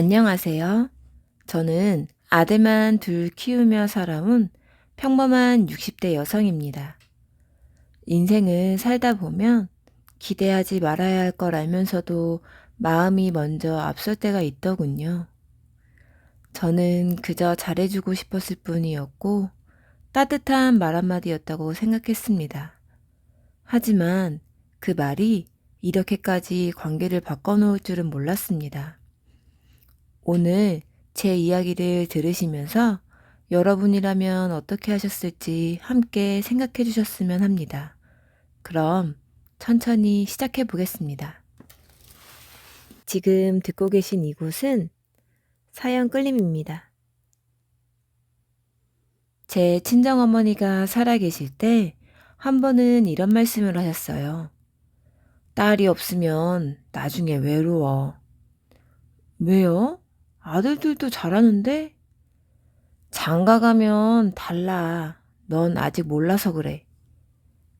안녕하세요. 저는 아들만 둘 키우며 살아온 평범한 60대 여성입니다. 인생을 살다 보면 기대하지 말아야 할 걸 알면서도 마음이 먼저 앞설 때가 있더군요. 저는 그저 잘해주고 싶었을 뿐이었고 따뜻한 말 한마디였다고 생각했습니다. 하지만 그 말이 이렇게까지 관계를 바꿔놓을 줄은 몰랐습니다. 오늘 제 이야기를 들으시면서 여러분이라면 어떻게 하셨을지 함께 생각해 주셨으면 합니다. 그럼 천천히 시작해 보겠습니다. 지금 듣고 계신 이곳은 사연 끌림입니다. 제 친정어머니가 살아계실 때 한 번은 이런 말씀을 하셨어요. 딸이 없으면 나중에 외로워. 왜요? 아들들도 잘하는데? 장가 가면 달라. 넌 아직 몰라서 그래.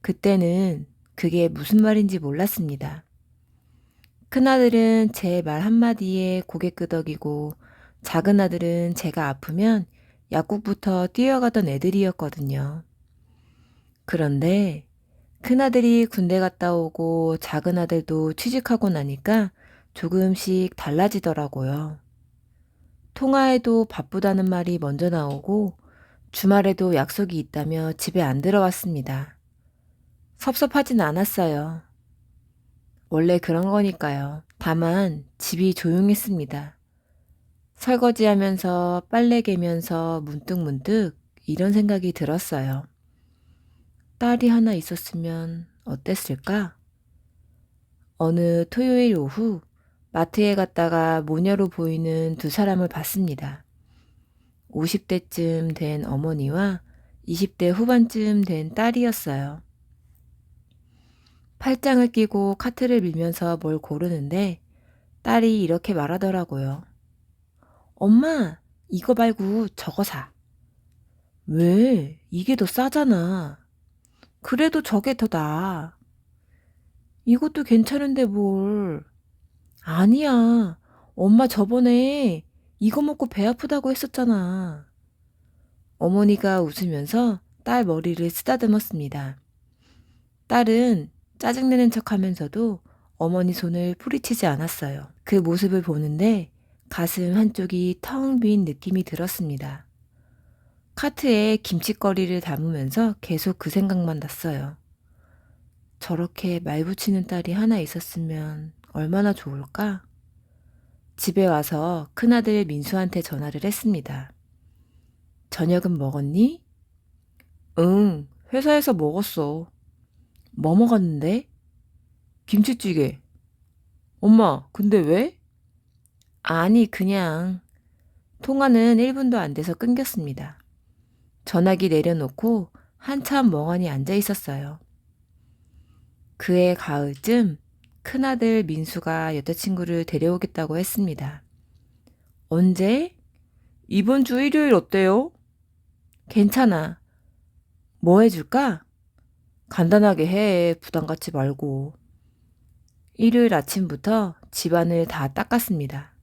그때는 그게 무슨 말인지 몰랐습니다. 큰아들은 제 말 한마디에 고개 끄덕이고 작은 아들은 제가 아프면 약국부터 뛰어가던 애들이었거든요. 그런데 큰아들이 군대 갔다 오고 작은 아들도 취직하고 나니까 조금씩 달라지더라고요. 통화에도 바쁘다는 말이 먼저 나오고 주말에도 약속이 있다며 집에 안 들어왔습니다. 섭섭하진 않았어요. 원래 그런 거니까요. 다만 집이 조용했습니다. 설거지하면서 빨래 개면서 문득문득 이런 생각이 들었어요. 딸이 하나 있었으면 어땠을까? 어느 토요일 오후 마트에 갔다가 모녀로 보이는 두 사람을 봤습니다. 50대쯤 된 어머니와 20대 후반쯤 된 딸이었어요. 팔짱을 끼고 카트를 밀면서 뭘 고르는데 딸이 이렇게 말하더라고요. 엄마, 이거 말고 저거 사. 왜? 이게 더 싸잖아. 그래도 저게 더 나아. 이것도 괜찮은데 뭘. 아니야. 엄마 저번에 이거 먹고 배 아프다고 했었잖아. 어머니가 웃으면서 딸 머리를 쓰다듬었습니다. 딸은 짜증내는 척 하면서도 어머니 손을 뿌리치지 않았어요. 그 모습을 보는데 가슴 한쪽이 텅 빈 느낌이 들었습니다. 카트에 김치거리를 담으면서 계속 그 생각만 났어요. 저렇게 말 붙이는 딸이 하나 있었으면 얼마나 좋을까? 집에 와서 큰아들 민수한테 전화를 했습니다. 저녁은 먹었니? 응, 회사에서 먹었어. 뭐 먹었는데? 김치찌개. 엄마, 근데 왜? 아니, 그냥. 통화는 1분도 안 돼서 끊겼습니다. 전화기 내려놓고 한참 멍하니 앉아 있었어요. 그해 가을쯤 큰아들 민수가 여자친구를 데려오겠다고 했습니다. 언제? 이번 주 일요일 어때요? 괜찮아. 뭐 해줄까? 간단하게 해. 부담 갖지 말고. 일요일 아침부터 집안을 다 닦았습니다.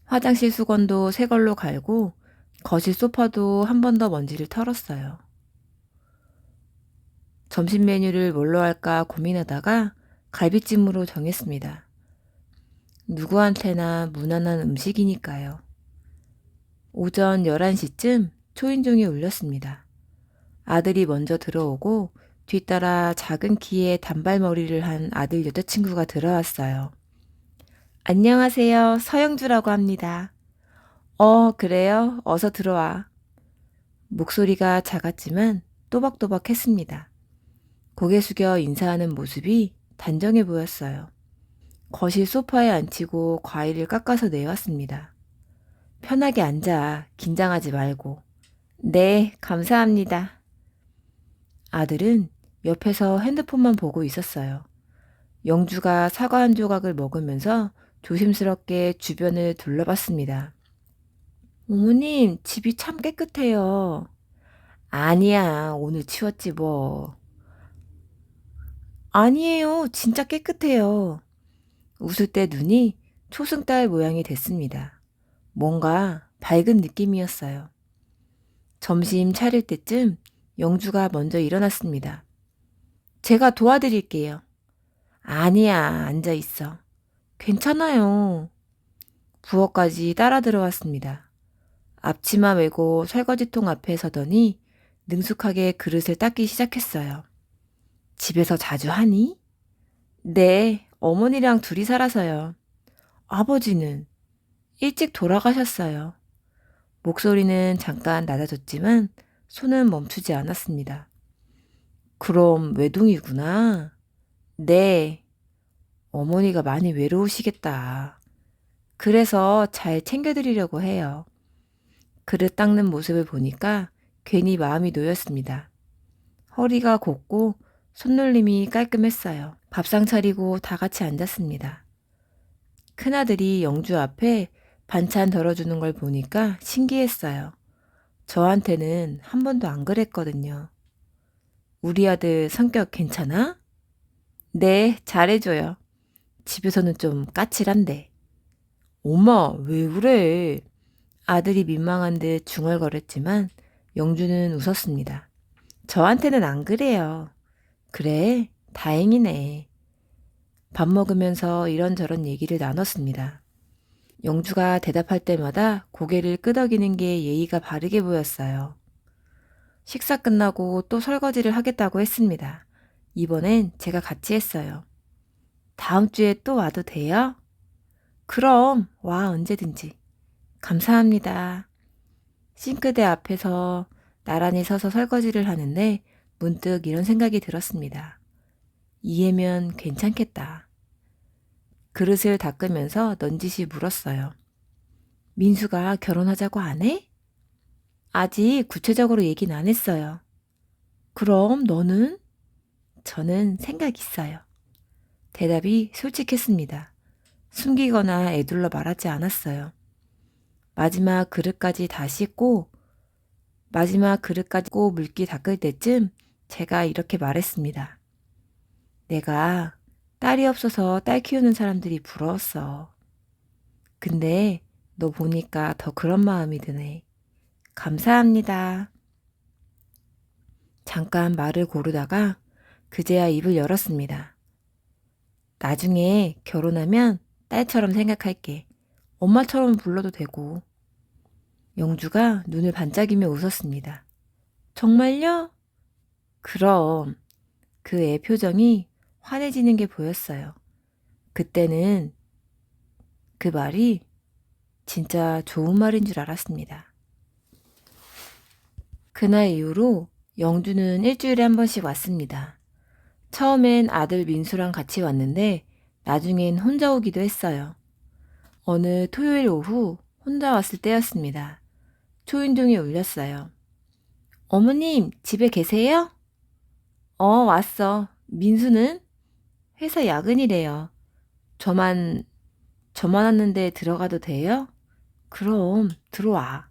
화장실 수건도 새 걸로 갈고 거실 소파도 한 번 더 먼지를 털었어요. 점심 메뉴를 뭘로 할까 고민하다가 갈비찜으로 정했습니다. 누구한테나 무난한 음식이니까요. 오전 11시쯤 초인종이 울렸습니다. 아들이 먼저 들어오고 뒤따라 작은 키에 단발머리를 한 아들 여자친구가 들어왔어요. 안녕하세요. 서영주라고 합니다. 그래요? 어서 들어와. 목소리가 작았지만 또박또박했습니다. 고개 숙여 인사하는 모습이 단정해 보였어요. 거실 소파에 앉히고 과일을 깎아서 내왔습니다. 편하게 앉아. 긴장하지 말고. 네, 감사합니다. 아들은 옆에서 핸드폰만 보고 있었어요. 영주가 사과 한 조각을 먹으면서 조심스럽게 주변을 둘러봤습니다. 어머님, 집이 참 깨끗해요. 아니야, 오늘 치웠지 뭐. 아니에요, 진짜 깨끗해요. 웃을 때 눈이 초승달 모양이 됐습니다. 뭔가 밝은 느낌이었어요. 점심 차릴 때쯤 영주가 먼저 일어났습니다. 제가 도와드릴게요. 아니야, 앉아 있어. 괜찮아요. 부엌까지 따라 들어왔습니다. 앞치마 메고 설거지통 앞에 서더니 능숙하게 그릇을 닦기 시작했어요. 집에서 자주 하니? 네, 어머니랑 둘이 살아서요. 아버지는 일찍 돌아가셨어요. 목소리는 잠깐 낮아졌지만 손은 멈추지 않았습니다. 그럼 외동이구나. 네, 어머니가 많이 외로우시겠다. 그래서 잘 챙겨드리려고 해요. 그릇 닦는 모습을 보니까 괜히 마음이 놓였습니다. 허리가 곱고 손놀림이 깔끔했어요. 밥상 차리고 다 같이 앉았습니다. 큰아들이 영주 앞에 반찬 덜어주는 걸 보니까 신기했어요. 저한테는 한 번도 안 그랬거든요. 우리 아들 성격 괜찮아? 네, 잘해줘요. 집에서는 좀 까칠한데. 엄마, 왜 그래? 아들이 민망한 듯 중얼거렸지만 영주는 웃었습니다. 저한테는 안 그래요. 그래, 다행이네. 밥 먹으면서 이런저런 얘기를 나눴습니다. 영주가 대답할 때마다 고개를 끄덕이는 게 예의가 바르게 보였어요. 식사 끝나고 또 설거지를 하겠다고 했습니다. 이번엔 제가 같이 했어요. 다음 주에 또 와도 돼요? 그럼 와 언제든지. 감사합니다. 싱크대 앞에서 나란히 서서 설거지를 하는데 문득 이런 생각이 들었습니다. 이해면 괜찮겠다. 그릇을 닦으면서 넌지시 물었어요. 민수가 결혼하자고 안 해? 아직 구체적으로 얘기는 안 했어요. 그럼 너는? 저는 생각 있어요. 대답이 솔직했습니다. 숨기거나 애둘러 말하지 않았어요. 마지막 그릇까지 꼭 물기 닦을 때쯤 제가 이렇게 말했습니다. 내가 딸이 없어서 딸 키우는 사람들이 부러웠어. 근데 너 보니까 더 그런 마음이 드네. 감사합니다. 잠깐 말을 고르다가 그제야 입을 열었습니다. 나중에 결혼하면 딸처럼 생각할게. 엄마처럼 불러도 되고. 영주가 눈을 반짝이며 웃었습니다. 정말요? 그럼 그 애 표정이 환해지는 게 보였어요. 그때는 그 말이 진짜 좋은 말인 줄 알았습니다. 그날 이후로 영주는 일주일에 한 번씩 왔습니다. 처음엔 아들 민수랑 같이 왔는데 나중엔 혼자 오기도 했어요. 어느 토요일 오후 혼자 왔을 때였습니다. 초인종이 울렸어요. 어머님, 집에 계세요? 왔어. 민수는? 회사 야근이래요. 저만 왔는데 들어가도 돼요? 그럼 들어와.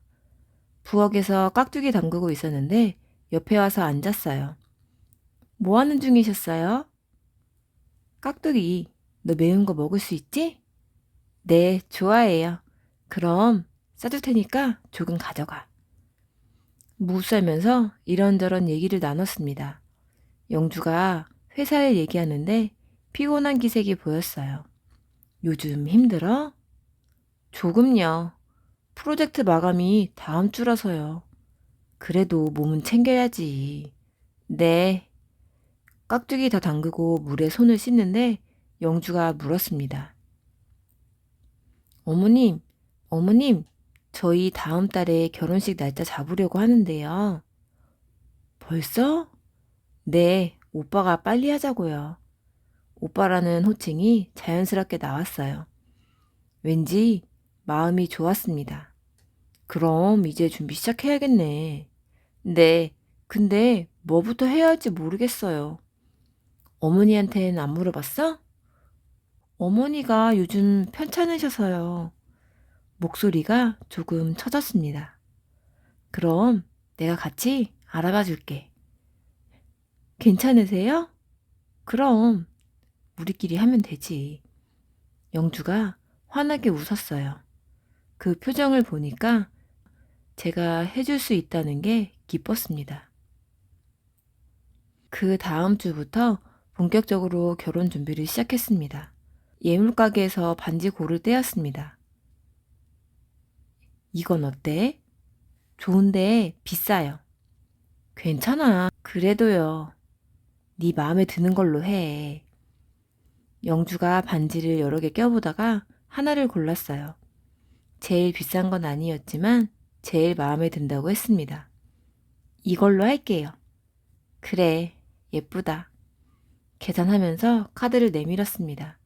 부엌에서 깍두기 담그고 있었는데 옆에 와서 앉았어요. 뭐 하는 중이셨어요? 깍두기, 너 매운 거 먹을 수 있지? 네, 좋아해요. 그럼 싸줄 테니까 조금 가져가. 무살면서 이런저런 얘기를 나눴습니다. 영주가 회사에 얘기하는데 피곤한 기색이 보였어요. 요즘 힘들어? 조금요. 프로젝트 마감이 다음 주라서요. 그래도 몸은 챙겨야지. 네. 깍두기 더 담그고 물에 손을 씻는데 영주가 물었습니다. 어머님, 어머님, 저희 다음 달에 결혼식 날짜 잡으려고 하는데요. 벌써? 네, 오빠가 빨리 하자고요. 오빠라는 호칭이 자연스럽게 나왔어요. 왠지 마음이 좋았습니다. 그럼 이제 준비 시작해야겠네. 네, 근데 뭐부터 해야 할지 모르겠어요. 어머니한테는 안 물어봤어? 어머니가 요즘 편찮으셔서요. 목소리가 조금 처졌습니다. 그럼 내가 같이 알아봐 줄게. 괜찮으세요? 그럼 우리끼리 하면 되지. 영주가 환하게 웃었어요. 그 표정을 보니까 제가 해줄 수 있다는 게 기뻤습니다. 그 다음 주부터 본격적으로 결혼 준비를 시작했습니다. 예물가게에서 반지 고를 때였습니다. 이건 어때? 좋은데 비싸요. 괜찮아. 그래도요. 네 마음에 드는 걸로 해. 영주가 반지를 여러 개 껴보다가 하나를 골랐어요. 제일 비싼 건 아니었지만 제일 마음에 든다고 했습니다. 이걸로 할게요. 그래, 예쁘다. 계산하면서 카드를 내밀었습니다.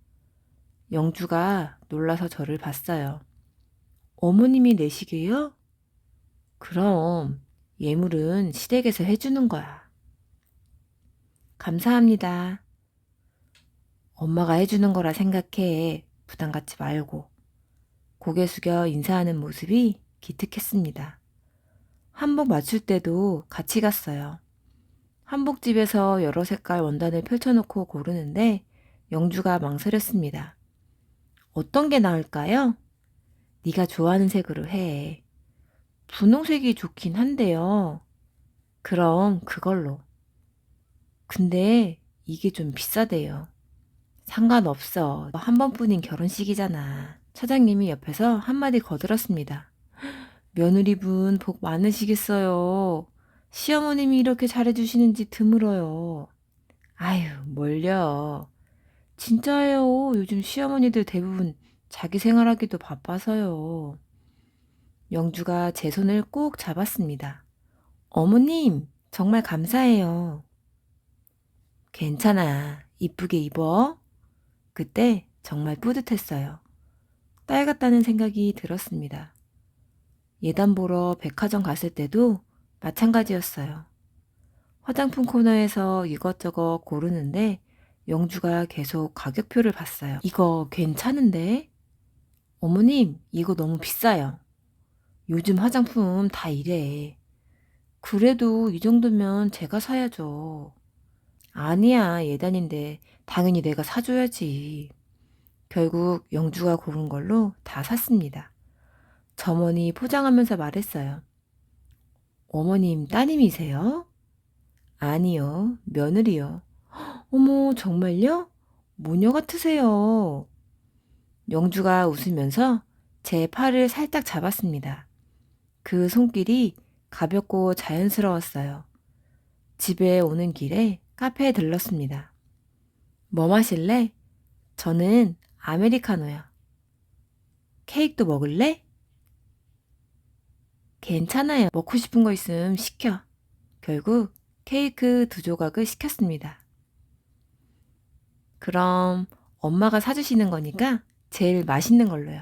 영주가 놀라서 저를 봤어요. 어머님이 내시게요? 그럼 예물은 시댁에서 해주는 거야. 감사합니다. 엄마가 해주는 거라 생각해. 부담 갖지 말고. 고개 숙여 인사하는 모습이 기특했습니다. 한복 맞출 때도 같이 갔어요. 한복집에서 여러 색깔 원단을 펼쳐놓고 고르는데 영주가 망설였습니다. 어떤 게 나을까요? 네가 좋아하는 색으로 해. 분홍색이 좋긴 한데요. 그럼 그걸로. 근데 이게 좀 비싸대요. 상관없어. 한 번뿐인 결혼식이잖아. 차장님이 옆에서 한마디 거들었습니다. 며느리분 복 많으시겠어요. 시어머님이 이렇게 잘해주시는지 드물어요. 아유, 뭘요. 진짜예요. 요즘 시어머니들 대부분 자기 생활하기도 바빠서요. 영주가 제 손을 꼭 잡았습니다. 어머님, 정말 감사해요. 괜찮아. 이쁘게 입어. 그때 정말 뿌듯했어요. 딸 같다는 생각이 들었습니다. 예단 보러 백화점 갔을 때도 마찬가지였어요. 화장품 코너에서 이것저것 고르는데 영주가 계속 가격표를 봤어요. 이거 괜찮은데? 어머님, 이거 너무 비싸요. 요즘 화장품 다 이래. 그래도 이 정도면 제가 사야죠. 아니야, 예단인데 당연히 내가 사줘야지. 결국 영주가 고른 걸로 다 샀습니다. 점원이 포장하면서 말했어요. 어머님 따님이세요? 아니요, 며느리요. 어머, 정말요? 모녀 같으세요. 영주가 웃으면서 제 팔을 살짝 잡았습니다. 그 손길이 가볍고 자연스러웠어요. 집에 오는 길에 카페에 들렀습니다. 뭐 마실래? 저는 아메리카노요. 케이크도 먹을래? 괜찮아요. 먹고 싶은 거 있으면 시켜. 결국 케이크 2조각을 시켰습니다. 그럼 엄마가 사주시는 거니까 제일 맛있는 걸로요.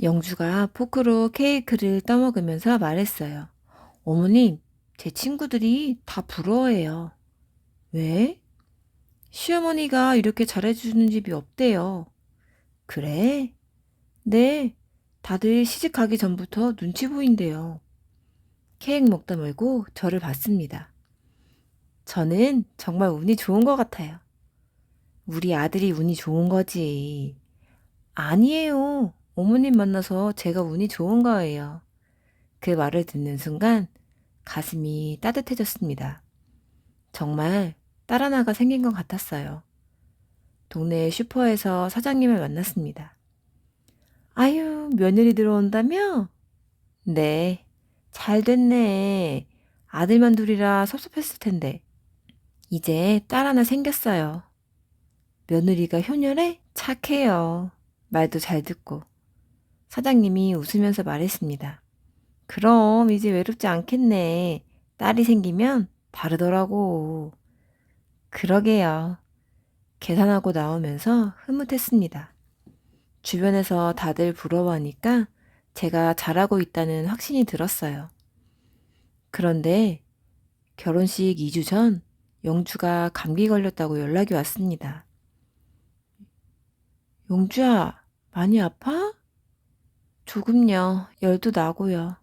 영주가 포크로 케이크를 떠먹으면서 말했어요. 어머님, 제 친구들이 다 부러워해요. 왜? 시어머니가 이렇게 잘해주는 집이 없대요. 그래? 네, 다들 시집가기 전부터 눈치 보인대요. 케이크 먹다 말고 저를 봤습니다. 저는 정말 운이 좋은 것 같아요. 우리 아들이 운이 좋은 거지. 아니에요. 어머님 만나서 제가 운이 좋은 거예요. 그 말을 듣는 순간 가슴이 따뜻해졌습니다. 정말 딸 하나가 생긴 것 같았어요. 동네 슈퍼에서 사장님을 만났습니다. 아유, 며느리 들어온다며? 네, 잘 됐네. 아들만 둘이라 섭섭했을 텐데. 이제 딸 하나 생겼어요. 며느리가 효녀래? 착해요. 말도 잘 듣고. 사장님이 웃으면서 말했습니다. 그럼 이제 외롭지 않겠네. 딸이 생기면 다르더라고. 그러게요. 계산하고 나오면서 흐뭇했습니다. 주변에서 다들 부러워하니까 제가 잘하고 있다는 확신이 들었어요. 그런데 결혼식 2주 전 영주가 감기 걸렸다고 연락이 왔습니다. 영주야, 많이 아파? 조금요. 열도 나고요.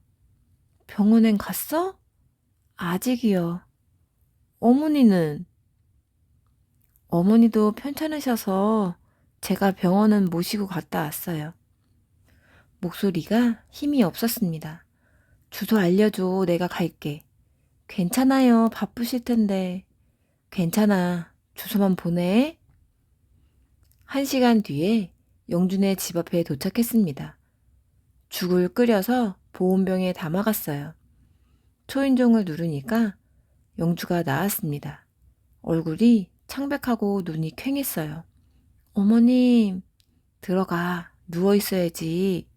병원엔 갔어? 아직이요. 어머니는? 어머니도 편찮으셔서 제가 병원은 모시고 갔다 왔어요. 목소리가 힘이 없었습니다. 주소 알려줘. 내가 갈게. 괜찮아요. 바쁘실 텐데. 괜찮아. 주소만 보내. 1시간 뒤에 영준의 집 앞에 도착했습니다. 죽을 끓여서 보온병에 담아갔어요. 초인종을 누르니까 영주가 나왔습니다. 얼굴이 창백하고 눈이 퀭했어요. 어머님, 들어가. 누워있어야지.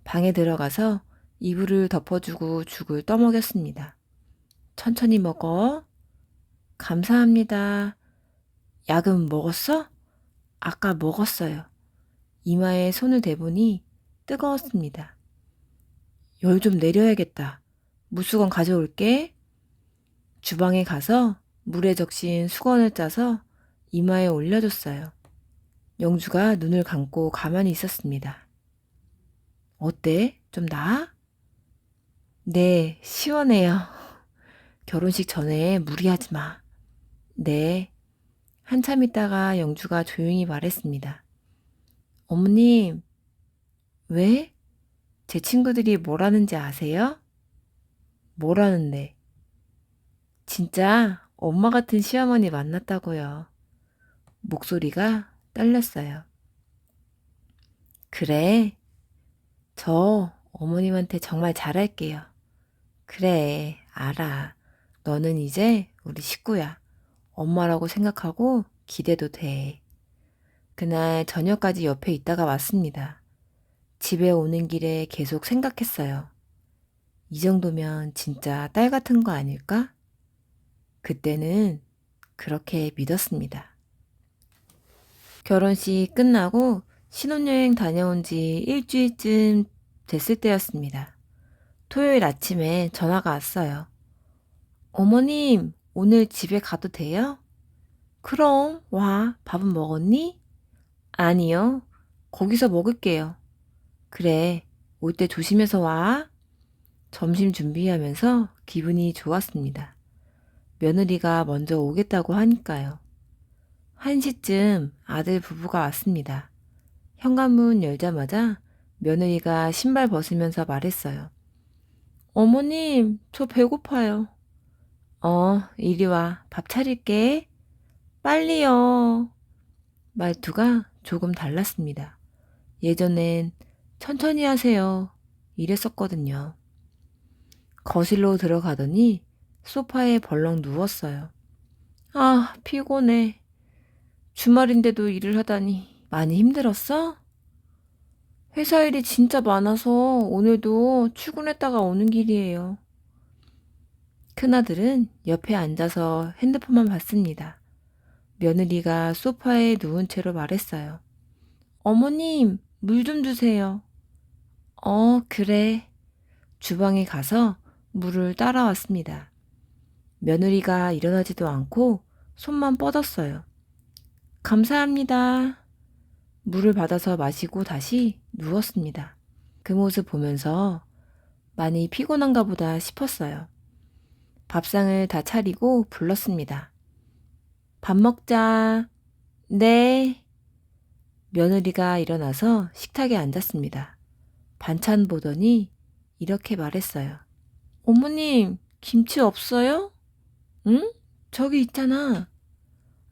방에 들어가서 이불을 덮어주고 죽을 떠먹였습니다. 천천히 먹어. 감사합니다. 약은 먹었어? 아까 먹었어요. 이마에 손을 대보니 뜨거웠습니다. 열 좀 내려야겠다. 무수건 가져올게. 주방에 가서 물에 적신 수건을 짜서 이마에 올려줬어요. 영주가 눈을 감고 가만히 있었습니다. 어때? 좀 나아? 네, 시원해요. 결혼식 전에 무리하지 마. 네. 한참 있다가 영주가 조용히 말했습니다. 어머님, 왜? 제 친구들이 뭐라는지 아세요? 뭐라는데? 진짜 엄마 같은 시어머니 만났다고요. 목소리가 떨렸어요. 그래, 저 어머님한테 정말 잘할게요. 그래, 알아. 너는 이제 우리 식구야. 엄마라고 생각하고 기대도 돼. 그날 저녁까지 옆에 있다가 왔습니다. 집에 오는 길에 계속 생각했어요. 이 정도면 진짜 딸 같은 거 아닐까? 그때는 그렇게 믿었습니다. 결혼식 끝나고 신혼여행 다녀온 지 일주일쯤 됐을 때였습니다. 토요일 아침에 전화가 왔어요. 어머님, 오늘 집에 가도 돼요? 그럼, 와. 밥은 먹었니? 아니요. 거기서 먹을게요. 그래, 올 때 조심해서 와. 점심 준비하면서 기분이 좋았습니다. 며느리가 먼저 오겠다고 하니까요. 1시쯤 아들 부부가 왔습니다. 현관문 열자마자 며느리가 신발 벗으면서 말했어요. 어머님, 저 배고파요. 이리 와. 밥 차릴게. 빨리요. 말투가 조금 달랐습니다. 예전엔 천천히 하세요. 이랬었거든요. 거실로 들어가더니 소파에 벌렁 누웠어요. 아, 피곤해. 주말인데도 일을 하다니 많이 힘들었어? 회사 일이 진짜 많아서 오늘도 출근했다가 오는 길이에요. 큰아들은 옆에 앉아서 핸드폰만 봤습니다. 며느리가 소파에 누운 채로 말했어요. 어머님, 물 좀 주세요. 그래. 주방에 가서 물을 따라왔습니다. 며느리가 일어나지도 않고 손만 뻗었어요. 감사합니다. 물을 받아서 마시고 다시 누웠습니다. 그 모습 보면서 많이 피곤한가 보다 싶었어요. 밥상을 다 차리고 불렀습니다. 밥 먹자. 네. 며느리가 일어나서 식탁에 앉았습니다. 반찬 보더니 이렇게 말했어요. 어머님, 김치 없어요? 응? 저기 있잖아.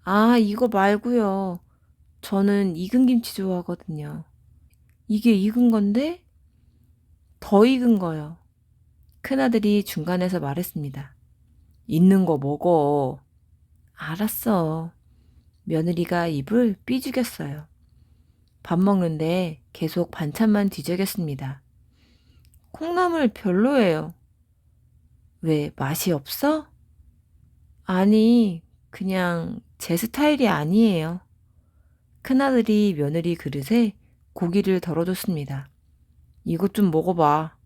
아, 이거 말고요. 저는 익은 김치 좋아하거든요. 이게 익은 건데? 더 익은 거요. 큰아들이 중간에서 말했습니다. 있는 거 먹어. 알았어. 며느리가 입을 삐죽였어요. 밥 먹는데 계속 반찬만 뒤적였습니다. 콩나물 별로예요. 왜, 맛이 없어? 아니, 그냥 제 스타일이 아니에요. 큰아들이 며느리 그릇에 고기를 덜어줬습니다. 이것 좀 먹어봐.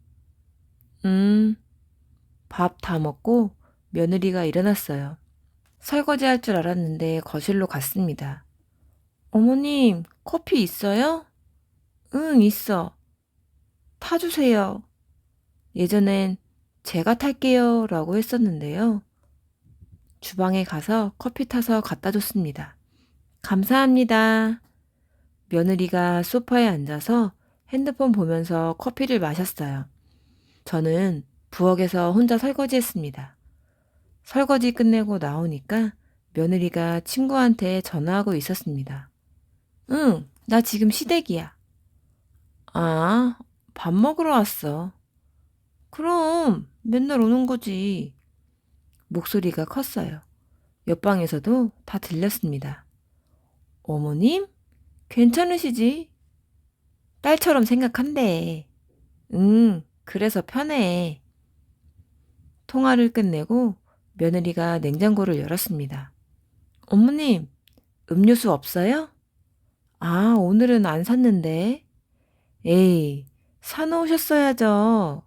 밥 다 먹고 며느리가 일어났어요. 설거지 할 줄 알았는데 거실로 갔습니다. 어머님, 커피 있어요? 응, 있어. 타주세요. 예전엔 제가 탈게요 라고 했었는데요. 주방에 가서 커피 타서 갖다 줬습니다. 감사합니다. 며느리가 소파에 앉아서 핸드폰 보면서 커피를 마셨어요. 저는 부엌에서 혼자 설거지했습니다. 설거지 끝내고 나오니까 며느리가 친구한테 전화하고 있었습니다. 응, 나 지금 시댁이야. 아, 밥 먹으러 왔어. 그럼 맨날 오는 거지. 목소리가 컸어요. 옆방에서도 다 들렸습니다. 어머님? 괜찮으시지? 딸처럼 생각한대. 응, 그래서 편해. 통화를 끝내고 며느리가 냉장고를 열었습니다. 어머님, 음료수 없어요? 아, 오늘은 안 샀는데. 에이, 사놓으셨어야죠.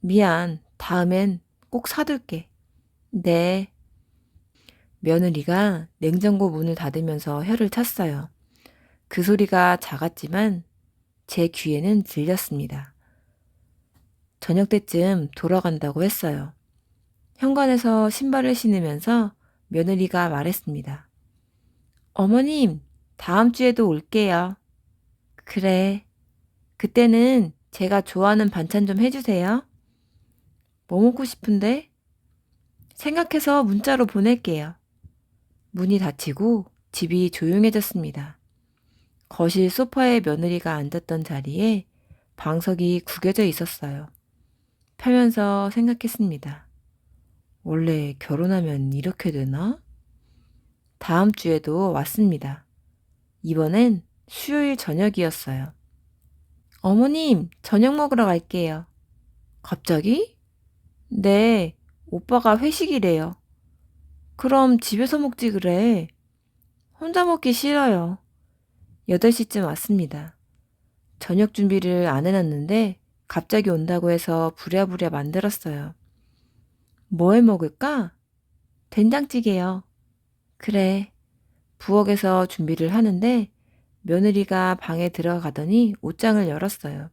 미안, 다음엔 꼭 사둘게. 네. 며느리가 냉장고 문을 닫으면서 혀를 찼어요. 그 소리가 작았지만 제 귀에는 들렸습니다. 저녁 때쯤 돌아간다고 했어요. 현관에서 신발을 신으면서 며느리가 말했습니다. 어머님, 다음 주에도 올게요. 그래. 그때는 제가 좋아하는 반찬 좀 해주세요. 뭐 먹고 싶은데? 생각해서 문자로 보낼게요. 문이 닫히고 집이 조용해졌습니다. 거실 소파에 며느리가 앉았던 자리에 방석이 구겨져 있었어요. 펴면서 생각했습니다. 원래 결혼하면 이렇게 되나? 다음 주에도 왔습니다. 이번엔 수요일 저녁이었어요. 어머님, 저녁 먹으러 갈게요. 갑자기? 네, 오빠가 회식이래요. 그럼 집에서 먹지 그래. 혼자 먹기 싫어요. 8시쯤 왔습니다. 저녁 준비를 안 해놨는데 갑자기 온다고 해서 부랴부랴 만들었어요. 뭐 해 먹을까? 된장찌개요. 그래. 부엌에서 준비를 하는데 며느리가 방에 들어가더니 옷장을 열었어요.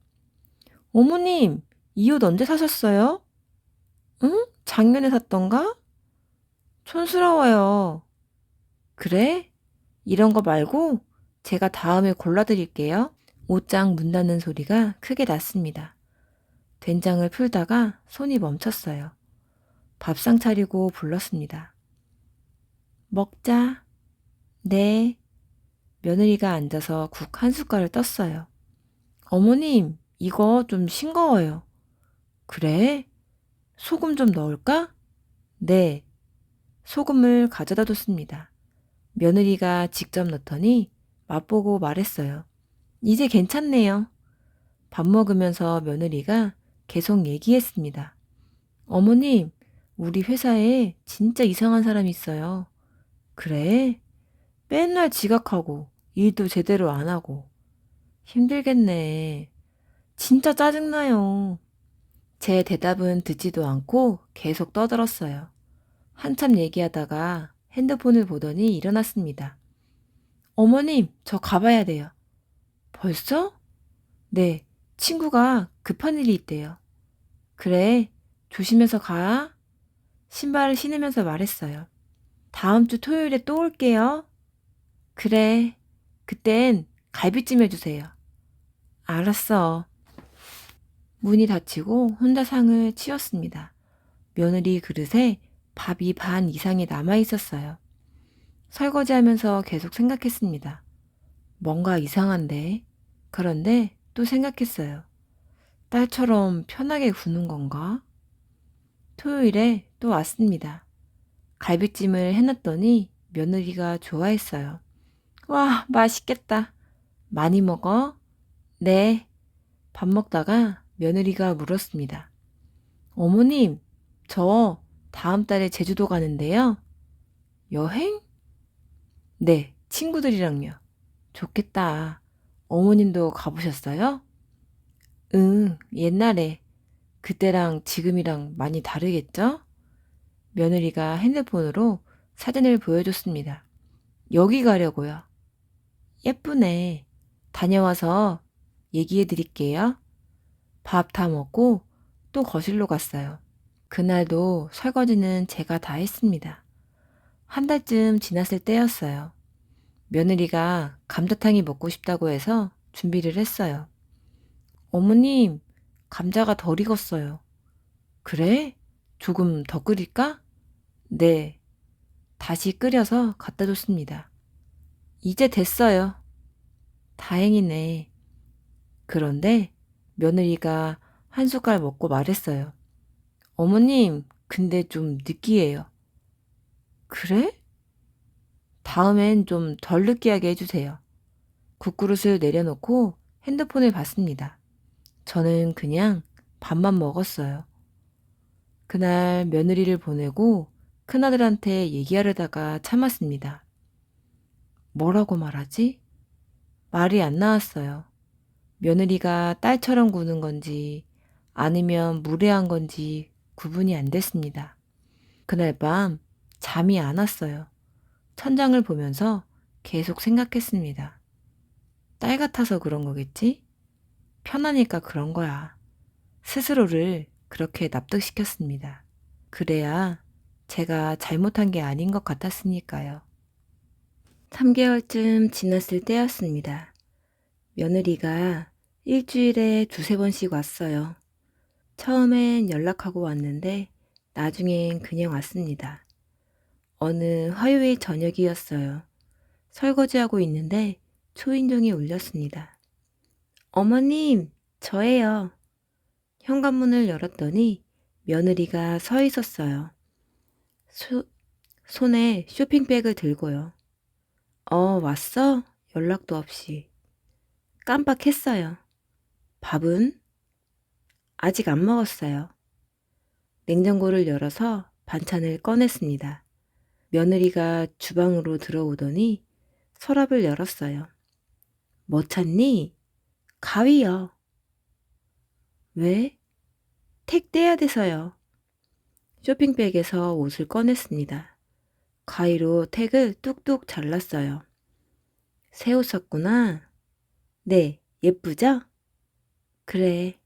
어머님, 이 옷 언제 사셨어요? 응? 작년에 샀던가? 촌스러워요. 그래? 이런 거 말고 제가 다음에 골라드릴게요. 옷장 문 닫는 소리가 크게 났습니다. 된장을 풀다가 손이 멈췄어요. 밥상 차리고 불렀습니다. 먹자. 네. 며느리가 앉아서 국 한 숟갈을 떴어요. 어머님, 이거 좀 싱거워요. 그래? 소금 좀 넣을까? 네. 소금을 가져다 뒀습니다. 며느리가 직접 넣더니 맛보고 말했어요. 이제 괜찮네요. 밥 먹으면서 며느리가 계속 얘기했습니다. 어머님, 우리 회사에 진짜 이상한 사람이 있어요. 그래? 맨날 지각하고 일도 제대로 안 하고. 힘들겠네. 진짜 짜증나요. 제 대답은 듣지도 않고 계속 떠들었어요. 한참 얘기하다가 핸드폰을 보더니 일어났습니다. 어머님, 저 가봐야 돼요. 벌써? 네, 친구가 급한 일이 있대요. 그래, 조심해서 가. 신발을 신으면서 말했어요. 다음 주 토요일에 또 올게요. 그래, 그땐 갈비찜 해주세요. 알았어. 문이 닫히고 혼자 상을 치웠습니다. 며느리 그릇에 밥이 반 이상이 남아 있었어요. 설거지하면서 계속 생각했습니다. 뭔가 이상한데. 그런데 또 생각했어요. 딸처럼 편하게 구는 건가? 토요일에 또 왔습니다. 갈비찜을 해놨더니 며느리가 좋아했어요. 와, 맛있겠다. 많이 먹어? 네. 밥 먹다가 며느리가 물었습니다. 어머님, 저 다음 달에 제주도 가는데요. 여행? 네, 친구들이랑요. 좋겠다. 어머님도 가보셨어요? 응, 옛날에. 그때랑 지금이랑 많이 다르겠죠? 며느리가 핸드폰으로 사진을 보여줬습니다. 여기 가려고요. 예쁘네. 다녀와서 얘기해 드릴게요. 밥 다 먹고 또 거실로 갔어요. 그날도 설거지는 제가 다 했습니다. 한 달쯤 지났을 때였어요. 며느리가 감자탕이 먹고 싶다고 해서 준비를 했어요. 어머님, 감자가 덜 익었어요. 그래? 조금 더 끓일까? 네. 다시 끓여서 갖다 줬습니다. 이제 됐어요. 다행이네. 그런데 며느리가 한 숟갈 먹고 말했어요. 어머님, 근데 좀 느끼해요. 그래? 다음엔 좀 덜 느끼하게 해주세요. 국그릇을 내려놓고 핸드폰을 봤습니다. 저는 그냥 밥만 먹었어요. 그날 며느리를 보내고 큰아들한테 얘기하려다가 참았습니다. 뭐라고 말하지? 말이 안 나왔어요. 며느리가 딸처럼 구는 건지 아니면 무례한 건지 구분이 안 됐습니다. 그날 밤 잠이 안 왔어요. 천장을 보면서 계속 생각했습니다. 딸 같아서 그런 거겠지? 편하니까 그런 거야. 스스로를 그렇게 납득시켰습니다. 그래야 제가 잘못한 게 아닌 것 같았으니까요. 3개월쯤 지났을 때였습니다. 며느리가 일주일에 두세 번씩 왔어요. 처음엔 연락하고 왔는데 나중엔 그냥 왔습니다. 어느 화요일 저녁이었어요. 설거지하고 있는데 초인종이 울렸습니다. 어머님, 저예요. 현관문을 열었더니 며느리가 서 있었어요. 손에 쇼핑백을 들고요. 왔어? 연락도 없이. 깜빡했어요. 밥은? 아직 안 먹었어요. 냉장고를 열어서 반찬을 꺼냈습니다. 며느리가 주방으로 들어오더니 서랍을 열었어요. 뭐 찾니? 가위요. 왜? 택 떼야 돼서요. 쇼핑백에서 옷을 꺼냈습니다. 가위로 택을 뚝뚝 잘랐어요. 새 옷 샀구나. 네, 예쁘죠? 그래.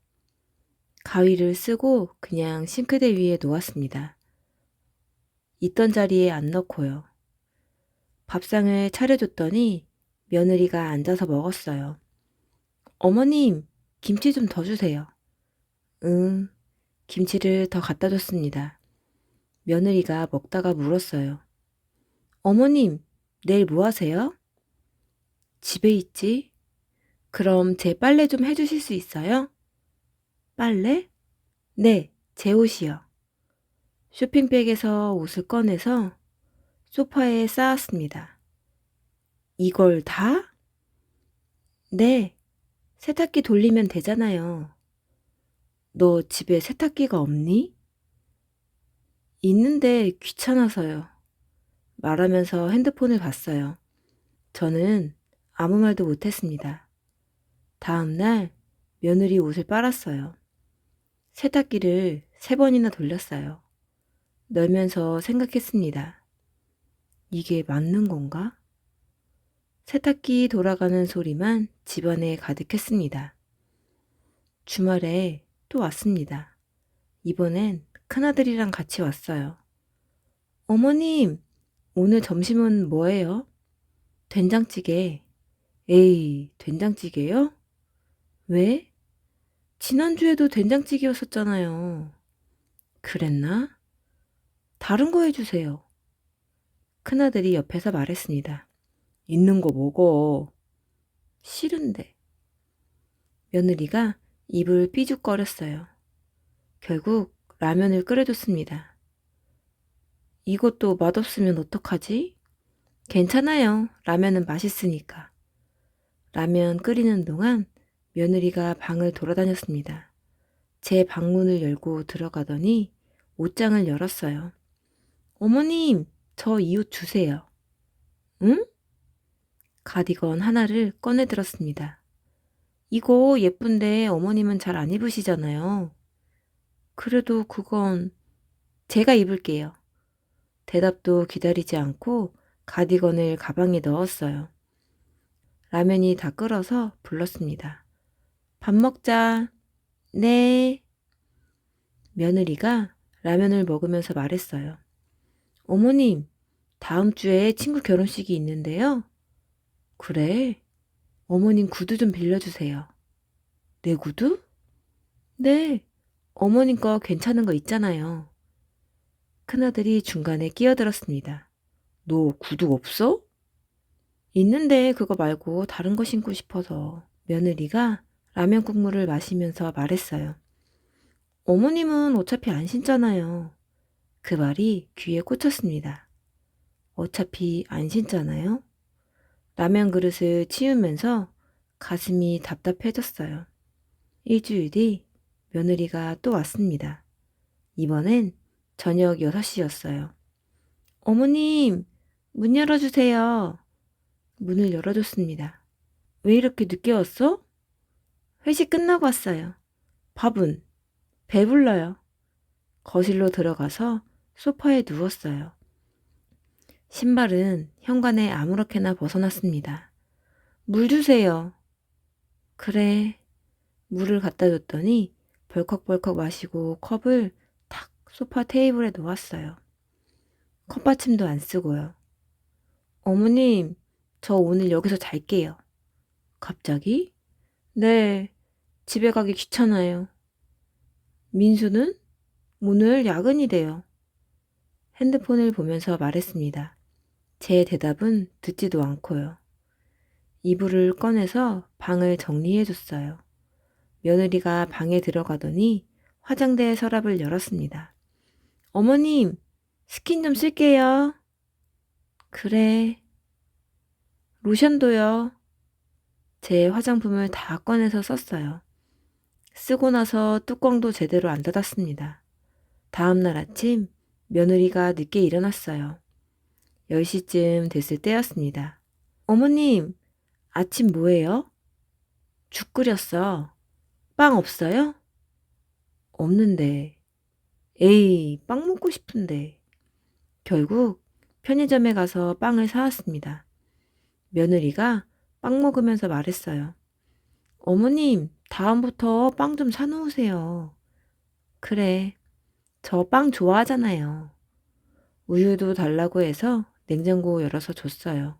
가위를 쓰고 그냥 싱크대 위에 놓았습니다. 있던 자리에 안 넣고요. 밥상을 차려줬더니 며느리가 앉아서 먹었어요. 어머님, 김치 좀 더 주세요. 응, 김치를 더 갖다 줬습니다. 며느리가 먹다가 물었어요. 어머님, 내일 뭐 하세요? 집에 있지? 그럼 제 빨래 좀 해주실 수 있어요? 빨래? 네, 제 옷이요. 쇼핑백에서 옷을 꺼내서 소파에 쌓았습니다. 이걸 다? 네, 세탁기 돌리면 되잖아요. 너 집에 세탁기가 없니? 있는데 귀찮아서요. 말하면서 핸드폰을 봤어요. 저는 아무 말도 못했습니다. 다음 날 며느리 옷을 빨았어요. 세탁기를 3번이나 돌렸어요. 널면서 생각했습니다. 이게 맞는 건가? 세탁기 돌아가는 소리만 집안에 가득했습니다. 주말에 또 왔습니다. 이번엔 큰아들이랑 같이 왔어요. 어머님, 오늘 점심은 뭐예요? 된장찌개. 에이, 된장찌개요? 왜? 지난주에도 된장찌개였었잖아요. 그랬나? 다른 거 해주세요. 큰아들이 옆에서 말했습니다. 있는 거 먹어. 싫은데. 며느리가 입을 삐죽거렸어요. 결국 라면을 끓여줬습니다. 이것도 맛없으면 어떡하지? 괜찮아요. 라면은 맛있으니까. 라면 끓이는 동안 며느리가 방을 돌아다녔습니다. 제 방문을 열고 들어가더니 옷장을 열었어요. 어머님, 저 이 옷 주세요. 응? 가디건 하나를 꺼내 들었습니다. 이거 예쁜데 어머님은 잘 안 입으시잖아요. 그래도 그건 제가 입을게요. 대답도 기다리지 않고 가디건을 가방에 넣었어요. 라면이 다 끓어서 불렀습니다. 밥 먹자. 네. 며느리가 라면을 먹으면서 말했어요. 어머님, 다음 주에 친구 결혼식이 있는데요. 그래. 어머님 구두 좀 빌려주세요. 내 구두? 네, 어머님 거 괜찮은 거 있잖아요. 큰아들이 중간에 끼어들었습니다. 너 구두 없어? 있는데 그거 말고 다른 거 신고 싶어서. 며느리가 라면 국물을 마시면서 말했어요. 어머님은 어차피 안 신잖아요. 그 말이 귀에 꽂혔습니다. 어차피 안 신잖아요? 라면 그릇을 치우면서 가슴이 답답해졌어요. 일주일 뒤 며느리가 또 왔습니다. 이번엔 저녁 6시였어요. 어머님, 문 열어주세요. 문을 열어줬습니다. 왜 이렇게 늦게 왔어? 회식 끝나고 왔어요. 밥은? 배불러요. 거실로 들어가서 소파에 누웠어요. 신발은 현관에 아무렇게나 벗어났습니다. 물 주세요. 그래. 물을 갖다 줬더니 벌컥벌컥 마시고 컵을 탁 소파 테이블에 놓았어요. 컵받침도 안 쓰고요. 어머님, 저 오늘 여기서 잘게요. 갑자기? 네, 집에 가기 귀찮아요. 민수는? 오늘 야근이래요. 핸드폰을 보면서 말했습니다. 제 대답은 듣지도 않고요. 이불을 꺼내서 방을 정리해줬어요. 며느리가 방에 들어가더니 화장대 서랍을 열었습니다. 어머님, 스킨 좀 쓸게요. 그래. 로션도요. 제 화장품을 다 꺼내서 썼어요. 쓰고 나서 뚜껑도 제대로 안 닫았습니다. 다음날 아침 며느리가 늦게 일어났어요. 10시쯤 됐을 때였습니다. 어머님, 아침 뭐예요? 죽 끓였어. 빵 없어요? 없는데. 에이, 빵 먹고 싶은데. 결국 편의점에 가서 빵을 사왔습니다. 며느리가 빵 먹으면서 말했어요. 어머님, 다음부터 빵 좀 사놓으세요. 그래, 저 빵 좋아하잖아요. 우유도 달라고 해서 냉장고 열어서 줬어요.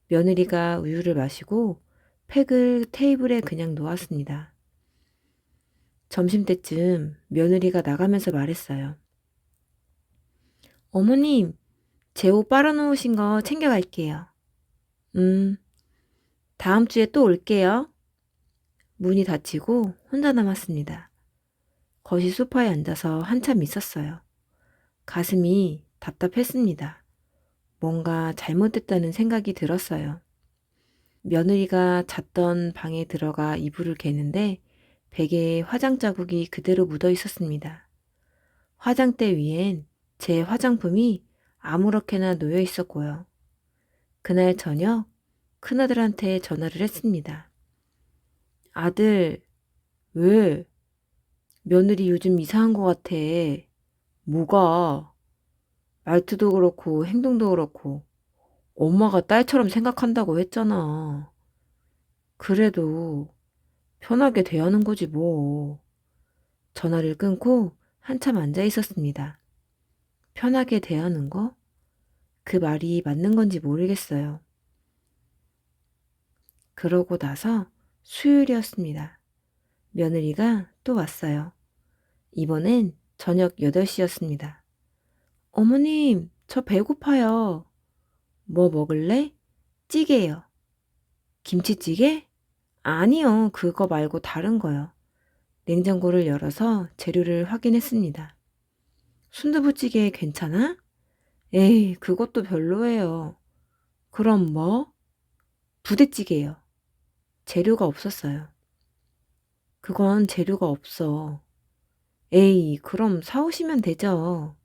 며느리가 우유를 마시고 팩을 테이블에 그냥 놓았습니다. 점심때쯤 며느리가 나가면서 말했어요. 어머님, 제 옷 빨아놓으신 거 챙겨갈게요. 다음 주에 또 올게요. 문이 닫히고 혼자 남았습니다. 거실 소파에 앉아서 한참 있었어요. 가슴이 답답했습니다. 뭔가 잘못됐다는 생각이 들었어요. 며느리가 잤던 방에 들어가 이불을 개는데 베개에 화장 자국이 그대로 묻어 있었습니다. 화장대 위엔 제 화장품이 아무렇게나 놓여 있었고요. 그날 저녁 큰아들한테 전화를 했습니다. 아들, 왜? 며느리 요즘 이상한 것 같아. 뭐가? 말투도 그렇고 행동도 그렇고 엄마가 딸처럼 생각한다고 했잖아. 그래도 편하게 대하는 거지 뭐. 전화를 끊고 한참 앉아 있었습니다. 편하게 대하는 거? 그 말이 맞는 건지 모르겠어요. 그러고 나서 수요일이었습니다. 며느리가 또 왔어요. 이번엔 저녁 8시였습니다. 어머님, 저 배고파요. 뭐 먹을래? 찌개요. 김치찌개? 아니요, 그거 말고 다른 거요. 냉장고를 열어서 재료를 확인했습니다. 순두부찌개 괜찮아? 에이, 그것도 별로예요. 그럼 뭐? 부대찌개요. 재료가 없었어요. 그건 재료가 없어. 에이, 그럼 사오시면 되죠.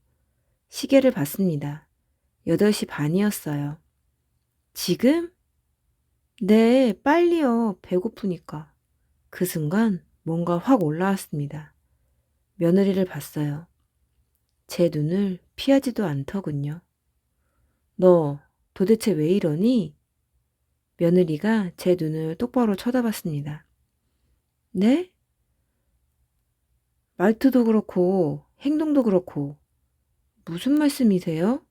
시계를 봤습니다. 8시 반이었어요. 지금? 네, 빨리요. 배고프니까. 그 순간 뭔가 확 올라왔습니다. 며느리를 봤어요. 제 눈을 피하지도 않더군요. 너 도대체 왜 이러니? 며느리가 제 눈을 똑바로 쳐다봤습니다. 네? 말투도 그렇고 행동도 그렇고 무슨 말씀이세요?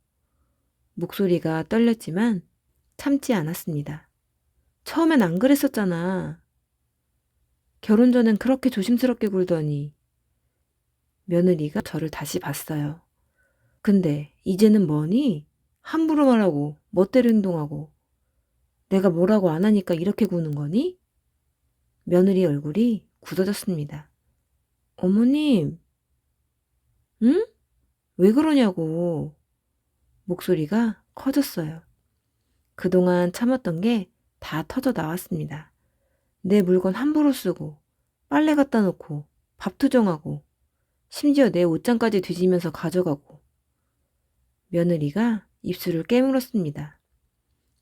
목소리가 떨렸지만 참지 않았습니다. 처음엔 안 그랬었잖아. 결혼 전엔 그렇게 조심스럽게 굴더니 며느리가 저를 다시 봤어요. 근데 이제는 뭐니? 함부로 말하고 멋대로 행동하고 내가 뭐라고 안 하니까 이렇게 구는 거니? 며느리 얼굴이 굳어졌습니다. 어머님, 응? 왜 그러냐고. 목소리가 커졌어요. 그동안 참았던 게 다 터져 나왔습니다. 내 물건 함부로 쓰고 빨래 갖다 놓고 밥 투정하고 심지어 내 옷장까지 뒤지면서 가져가고. 며느리가 입술을 깨물었습니다.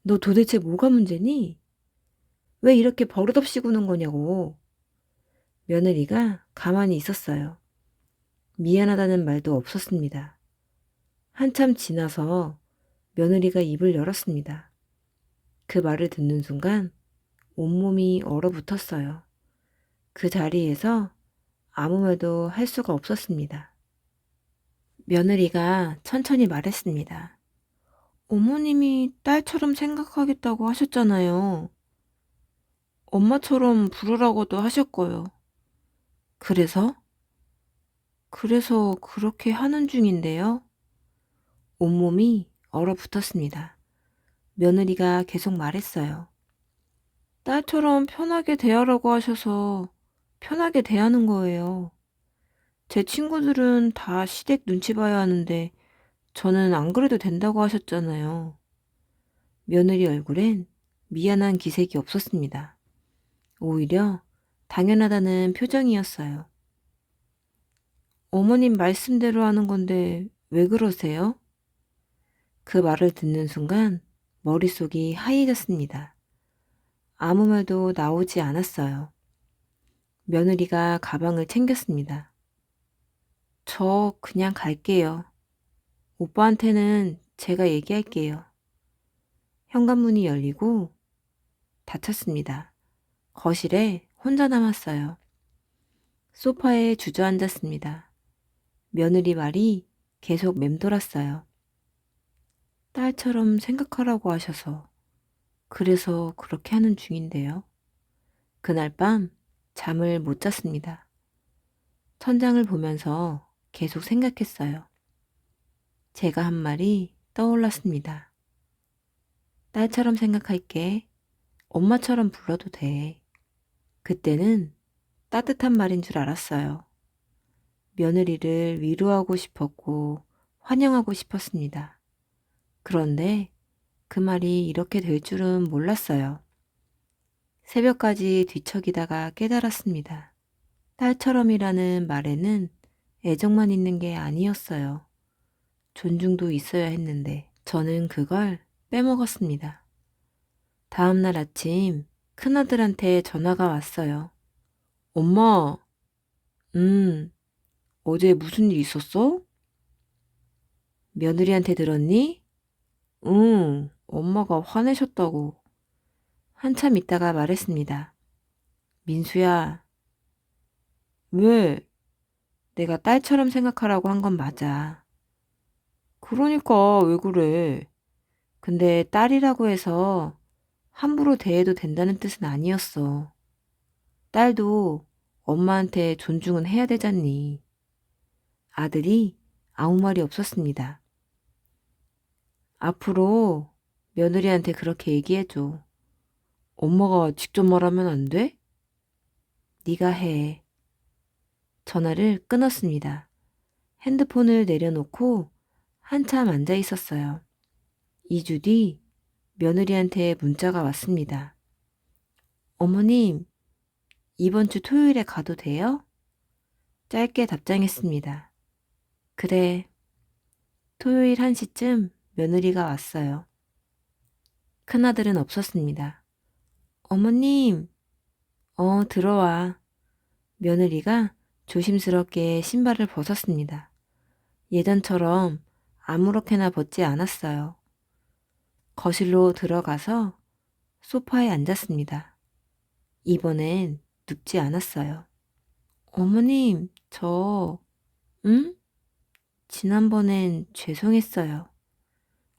너 도대체 뭐가 문제니? 왜 이렇게 버릇없이 구는 거냐고. 며느리가 가만히 있었어요. 미안하다는 말도 없었습니다. 한참 지나서 며느리가 입을 열었습니다. 그 말을 듣는 순간 온몸이 얼어붙었어요. 그 자리에서 아무 말도 할 수가 없었습니다. 며느리가 천천히 말했습니다. 어머님이 딸처럼 생각하겠다고 하셨잖아요. 엄마처럼 부르라고도 하셨고요. 그래서? 그래서 그렇게 하는 중인데요. 온몸이 얼어붙었습니다. 며느리가 계속 말했어요. 딸처럼 편하게 대하라고 하셔서 편하게 대하는 거예요. 제 친구들은 다 시댁 눈치 봐야 하는데 저는 안 그래도 된다고 하셨잖아요. 며느리 얼굴엔 미안한 기색이 없었습니다. 오히려 당연하다는 표정이었어요. 어머님 말씀대로 하는 건데 왜 그러세요? 그 말을 듣는 순간 머릿속이 하얘졌습니다. 아무 말도 나오지 않았어요. 며느리가 가방을 챙겼습니다. 저 그냥 갈게요. 오빠한테는 제가 얘기할게요. 현관문이 열리고 닫혔습니다. 거실에 혼자 남았어요. 소파에 주저앉았습니다. 며느리 말이 계속 맴돌았어요. 딸처럼 생각하라고 하셔서 그래서 그렇게 하는 중인데요. 그날 밤 잠을 못 잤습니다. 천장을 보면서 계속 생각했어요. 제가 한 말이 떠올랐습니다. 딸처럼 생각할게. 엄마처럼 불러도 돼. 그때는 따뜻한 말인 줄 알았어요. 며느리를 위로하고 싶었고 환영하고 싶었습니다. 그런데 그 말이 이렇게 될 줄은 몰랐어요. 새벽까지 뒤척이다가 깨달았습니다. 딸처럼이라는 말에는 애정만 있는 게 아니었어요. 존중도 있어야 했는데 저는 그걸 빼먹었습니다. 다음날 아침 큰아들한테 전화가 왔어요. 엄마, 어제 무슨 일 있었어? 며느리한테 들었니? 응, 엄마가 화내셨다고. 한참 있다가 말했습니다. 민수야, 왜? 내가 딸처럼 생각하라고 한 건 맞아. 그러니까 왜 그래? 근데 딸이라고 해서 함부로 대해도 된다는 뜻은 아니었어. 딸도 엄마한테 존중은 해야 되잖니. 아들이 아무 말이 없었습니다. 앞으로 며느리한테 그렇게 얘기해줘. 엄마가 직접 말하면 안 돼? 네가 해. 전화를 끊었습니다. 핸드폰을 내려놓고 한참 앉아 있었어요. 2주 뒤 며느리한테 문자가 왔습니다. 어머님, 이번 주 토요일에 가도 돼요? 짧게 답장했습니다. 그래. 토요일 1시쯤 며느리가 왔어요. 큰아들은 없었습니다. 어머님, 들어와. 며느리가 조심스럽게 신발을 벗었습니다. 예전처럼 아무렇게나 벗지 않았어요. 거실로 들어가서 소파에 앉았습니다. 이번엔 눕지 않았어요. 어머님, 응? 지난번엔 죄송했어요.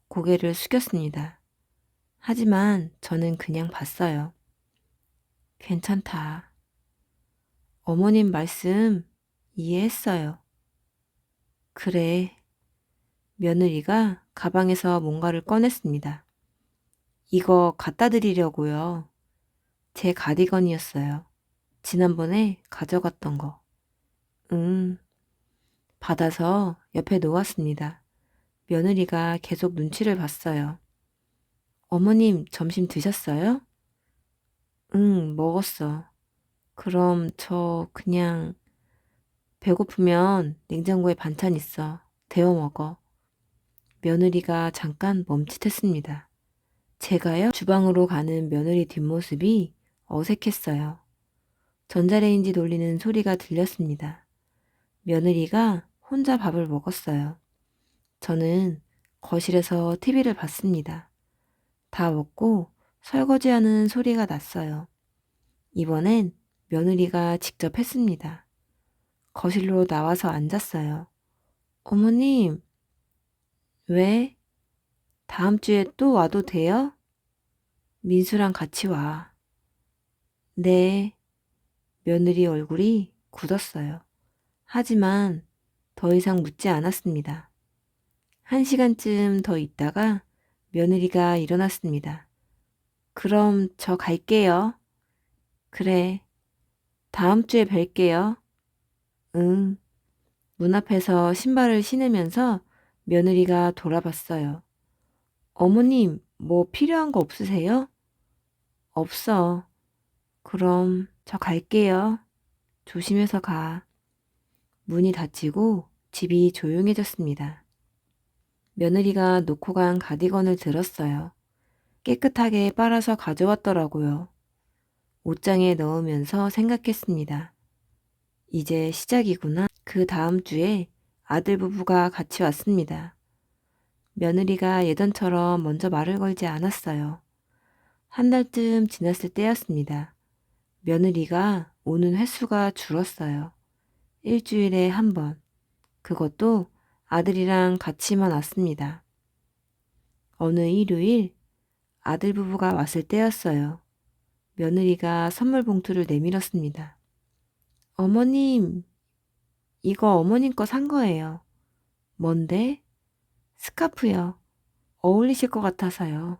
고개를 숙였습니다. 하지만 저는 그냥 봤어요. 괜찮다. 어머님 말씀 이해했어요. 그래. 며느리가 가방에서 뭔가를 꺼냈습니다. 이거 갖다 드리려고요. 제 가디건이었어요. 지난번에 가져갔던 거. 응. 받아서 옆에 놓았습니다. 며느리가 계속 눈치를 봤어요. 어머님 점심 드셨어요? 응, 먹었어. 그럼 저 그냥 배고프면 냉장고에 반찬 있어. 데워 먹어. 며느리가 잠깐 멈칫했습니다. 제가요? 주방으로 가는 며느리 뒷모습이 어색했어요. 전자레인지 돌리는 소리가 들렸습니다. 며느리가 혼자 밥을 먹었어요. 저는 거실에서 TV를 봤습니다. 다 먹고 설거지하는 소리가 났어요. 이번엔 며느리가 직접 했습니다. 거실로 나와서 앉았어요. 어머님, 왜? 다음 주에 또 와도 돼요? 민수랑 같이 와. 네. 며느리 얼굴이 굳었어요. 하지만 더 이상 묻지 않았습니다. 1시간쯤 더 있다가 며느리가 일어났습니다. 그럼 저 갈게요. 그래. 다음 주에 뵐게요. 응. 문 앞에서 신발을 신으면서 며느리가 돌아봤어요. 어머님, 뭐 필요한 거 없으세요? 없어. 그럼 저 갈게요. 조심해서 가. 문이 닫히고 집이 조용해졌습니다. 며느리가 놓고 간 가디건을 들었어요. 깨끗하게 빨아서 가져왔더라고요. 옷장에 넣으면서 생각했습니다. 이제 시작이구나. 그 다음 주에 아들 부부가 같이 왔습니다. 며느리가 예전처럼 먼저 말을 걸지 않았어요. 한 달쯤 지났을 때였습니다. 며느리가 오는 횟수가 줄었어요. 일주일에 한 번. 그것도 아들이랑 같이만 왔습니다. 어느 일요일 아들 부부가 왔을 때였어요. 며느리가 선물 봉투를 내밀었습니다. 어머님, 이거 어머님 거 산 거예요. 뭔데? 스카프요. 어울리실 것 같아서요.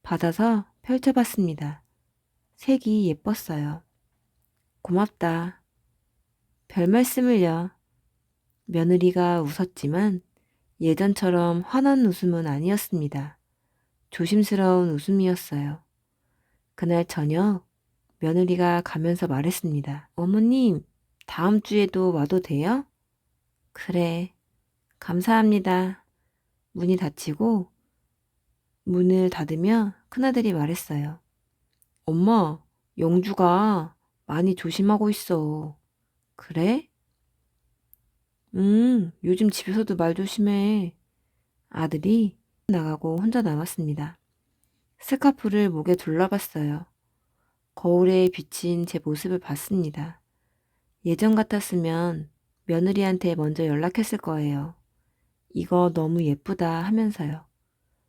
받아서 펼쳐봤습니다. 색이 예뻤어요. 고맙다. 별 말씀을요. 며느리가 웃었지만 예전처럼 환한 웃음은 아니었습니다. 조심스러운 웃음이었어요. 그날 저녁 며느리가 가면서 말했습니다. 어머님, 다음 주에도 와도 돼요? 그래, 감사합니다. 문이 닫히고 문을 닫으며 큰아들이 말했어요. 엄마, 영주가 많이 조심하고 있어. 그래? 요즘 집에서도 말 조심해. 아들이 나가고 혼자 남았습니다. 스카프를 목에 둘러봤어요. 거울에 비친 제 모습을 봤습니다. 예전 같았으면 며느리한테 먼저 연락했을 거예요. 이거 너무 예쁘다 하면서요.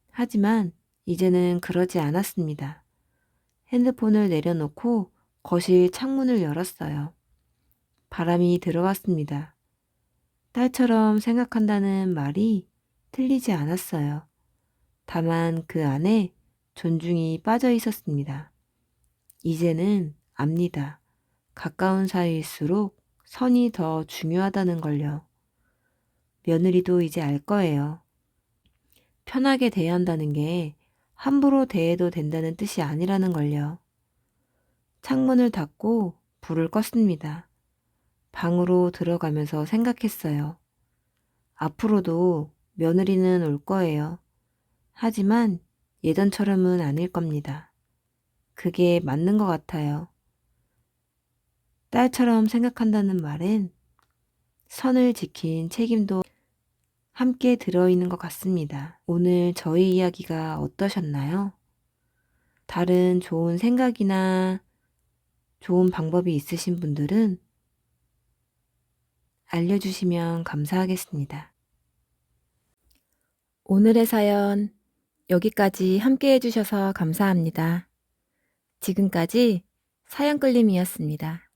하지만 이제는 그러지 않았습니다. 핸드폰을 내려놓고 거실 창문을 열었어요. 바람이 들어왔습니다. 딸처럼 생각한다는 말이 틀리지 않았어요. 다만 그 안에 존중이 빠져 있었습니다. 이제는 압니다. 가까운 사이일수록 선이 더 중요하다는 걸요. 며느리도 이제 알 거예요. 편하게 대해야 한다는 게 함부로 대해도 된다는 뜻이 아니라는 걸요. 창문을 닫고 불을 껐습니다. 방으로 들어가면서 생각했어요. 앞으로도 며느리는 올 거예요. 하지만 예전처럼은 아닐 겁니다. 그게 맞는 것 같아요. 딸처럼 생각한다는 말엔 선을 지킨 책임도 함께 들어있는 것 같습니다. 오늘 저희 이야기가 어떠셨나요? 다른 좋은 생각이나 좋은 방법이 있으신 분들은 알려주시면 감사하겠습니다. 오늘의 사연 여기까지 함께 해주셔서 감사합니다. 지금까지 사연끌림이었습니다.